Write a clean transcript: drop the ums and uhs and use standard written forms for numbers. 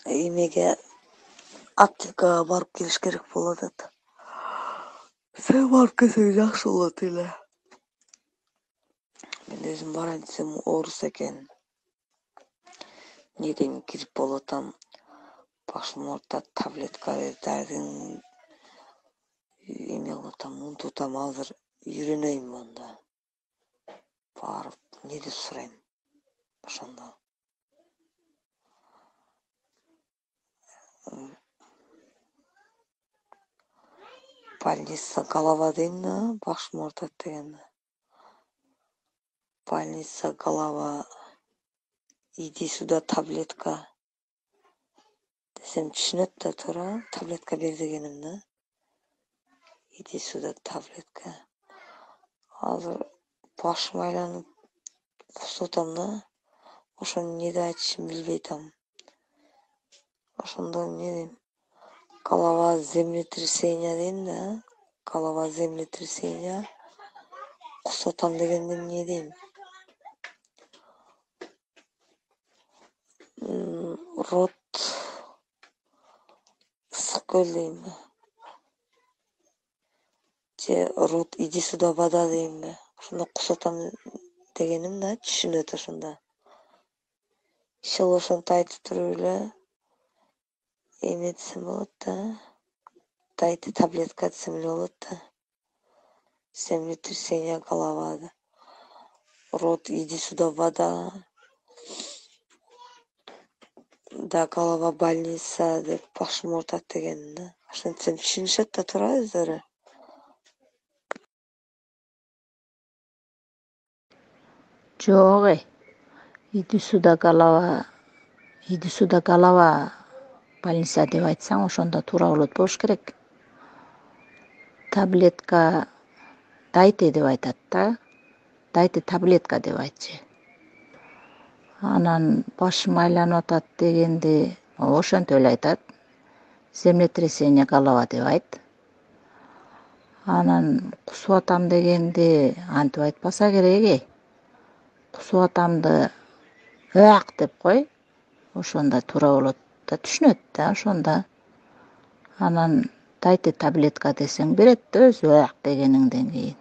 Эмеге аптекага барып келиш керек болуп атат. Sen барып келсең жакшы болот эле. Мен өзүм барайын десем оорус экен. Неден кирип болуп атам. Башым оорута, таблетка дардын эме кылып атам, унутуп атам, азыр үйрөнөйүн монда. Барып не деп сурайм ошондо. Больница голова дейм, башым оорутат деген. Больница голова, иди сюда таблетка десем түшүнөт да туура, таблетка бер дегенимди. Иди сюда таблетка. Азыр башым айланып кусуп атам да. Ошону не деп айтышымды билбей атам. Ошондо не дейм? Голова землетрясение дейм да. Голова землетрясение. Кусуп атам дегенде не дейм? Рот ысык көл дейм. Же рот иди сюда вода дейм. Ошондо кусуп атам дегеним да, түшүнөт ошондо. Ишел ошентип айтып туруп эле эме десем болот да. Дайте таблетка десем эле болот да. Землетрясение голова. Рот иди сюда вода. Да, голова больница деп башым оорутат дегеним да. Ошентсем түшүнүшөт да туура өздөрү. Жок иди сюда голова больница деп айтсаң ошондо туура болот болуш керек. Таблетка дайте деп айтат да. Дайте таблетка деп айтчы. Анан башым айланып атат дегенди ошентип эле айтат. Землетрясение голова деп айт. Анан кусуп атам дегенди антип айтпаса керек. Кусуп атамды ыак деп кой. Ошондо туура болот да, түшүнөт да ошондо. Анан дайте таблетка десең берет да өзү ыак дегениңден кийин.